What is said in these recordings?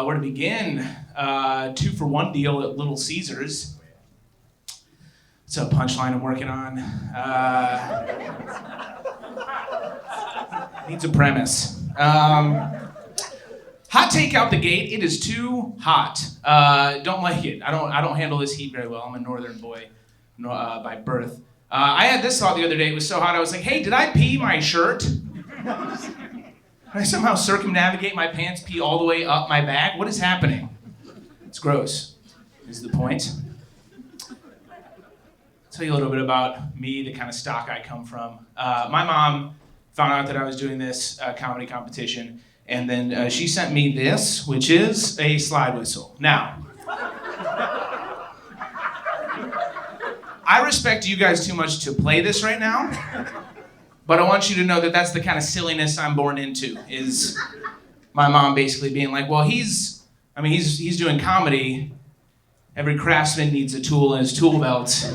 Where to begin? 2-for-1 deal at Little Caesars. It's a punchline I'm working on. Needs a premise. Hot take out the gate. It is too hot. Don't like it. I don't handle this heat very well. I'm a northern boy by birth. I had this thought the other day. It was so hot. I was like, hey, did I pee my shirt? Did I somehow circumnavigate my pants, pee all the way up my back? What is happening? It's gross, is the point. I'll tell you a little bit about me, the kind of stock I come from. My mom found out that I was doing this comedy competition, and then she sent me this, which is a slide whistle. Now, I respect you guys too much to play this right now, but I want you to know that that's the kind of silliness I'm born into, is my mom basically being like, well, he's doing comedy. Every craftsman needs a tool in his tool belt.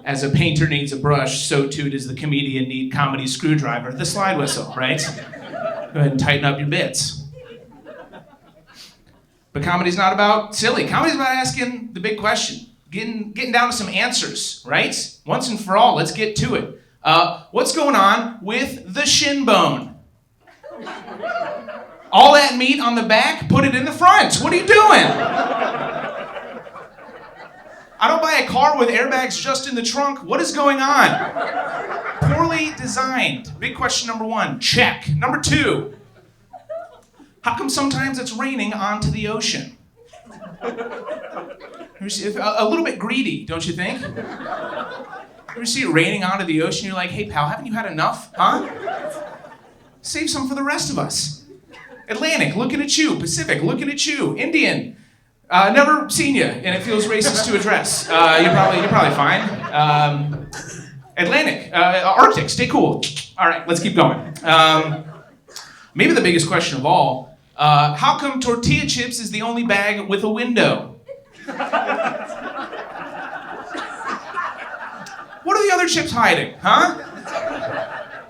As a painter needs a brush, so too does the comedian need comedy screwdriver, the slide whistle, right? Go ahead and tighten up your bits. But comedy's not about silly. Comedy's about asking the big question, getting down to some answers, right? Once and for all, let's get to it. What's going on with the shin bone? All that meat on the back, put it in the front. What are you doing? I don't buy a car with airbags just in the trunk. What is going on? Poorly designed. Big question number one, check. Number two, how come sometimes it's raining onto the ocean? A little bit greedy, don't you think? You ever see it raining onto the ocean? You're like, hey pal, haven't you had enough? Huh? Save some for the rest of us. Atlantic, looking at you. Pacific, looking at you. Indian. Never seen you, and it feels racist to address. You're probably fine. Atlantic, Arctic, stay cool. All right, let's keep going. Maybe the biggest question of all, how come tortilla chips is the only bag with a window? What are the other chips hiding, huh?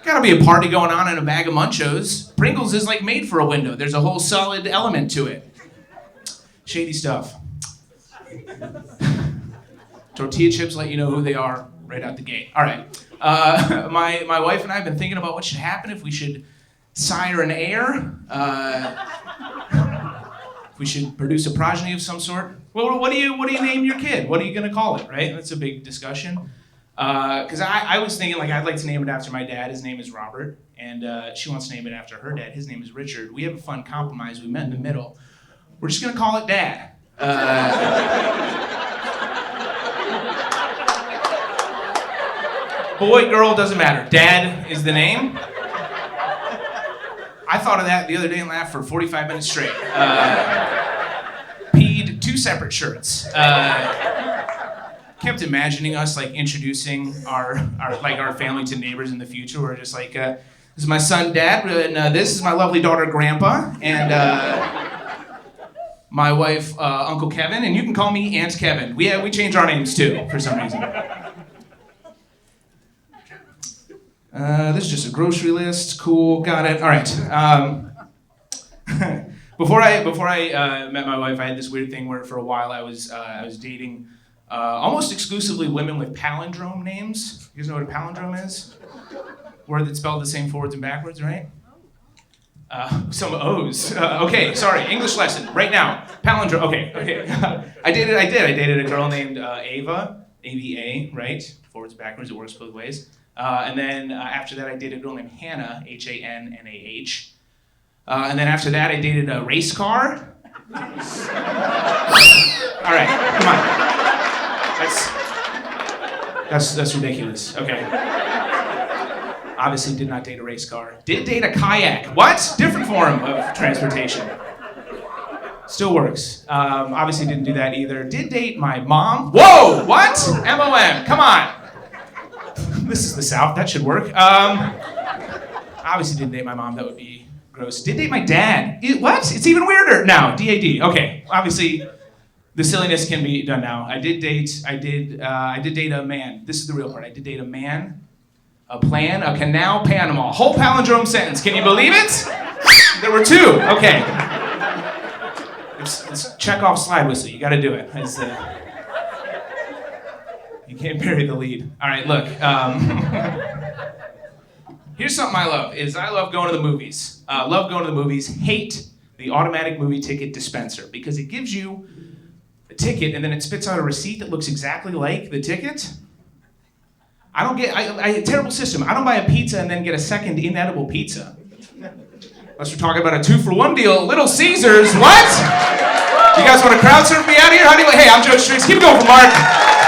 Gotta be a party going on in a bag of Munchos. Pringles is like made for a window. There's a whole solid element to it. Shady stuff. Tortilla chips let you know who they are right out the gate. All right. My wife and I have been thinking about what should happen if we should sire an heir. If we should produce a progeny of some sort. Well, what do you name your kid? What are you gonna call it, right? That's a big discussion. Because I was thinking, like, I'd like to name it after my dad. His name is Robert. And she wants to name it after her dad. His name is Richard. We have a fun compromise. We met in the middle. We're just gonna call it Dad. Boy, girl, doesn't matter. Dad is the name. I thought of that the other day and laughed for 45 minutes straight. Peed 2 separate shirts. Kept imagining us like introducing our family to neighbors in the future. We're just like, this is my son, Dad, and this is my lovely daughter, Grandpa, and my wife, Uncle Kevin, and you can call me Aunt Kevin. We change our names too, for some reason. This is just a grocery list. Cool, got it. All right. Before I met my wife, I had this weird thing where for a while I was dating almost exclusively women with palindrome names. You guys know what a palindrome is? Word that's spelled the same forwards and backwards, right? Some O's. Okay, sorry, English lesson, right now. Palindrome, okay. I dated a girl named Ava, A-V-A, right? Forwards, backwards, it works both ways. And then after that, I dated a girl named Hannah, H-A-N-N-A-H. And then after that, I dated a race car. All right, come on. That's ridiculous, okay. Obviously did not date a race car. Did date a kayak. What? Different form of transportation. Still works. Obviously didn't do that either. Did date my mom. Whoa, what? M-O-M, come on. This is the South, that should work. Obviously didn't date my mom, that would be gross. Did date my dad. What? It's even weirder now, D-A-D. Okay, obviously the silliness can be done now. I did date a man. This is the real part. I did date a man, a plan, a canal, Panama. Whole palindrome sentence. Can you believe it? There were 2. Okay. It's Chekhov slide whistle. You got to do it. You can't bury the lead. All right, look. Here's something I love. I love going to the movies. Hate the automatic movie ticket dispenser because it gives you a ticket and then it spits out a receipt that looks exactly like the ticket. I terrible system. I don't buy a pizza and then get a second inedible pizza. Unless we're talking about a 2-for-1 deal. Little Caesars, what? You guys want to crowd surf me out of here? Hey, I'm Joe Strix. Keep it going for Mark.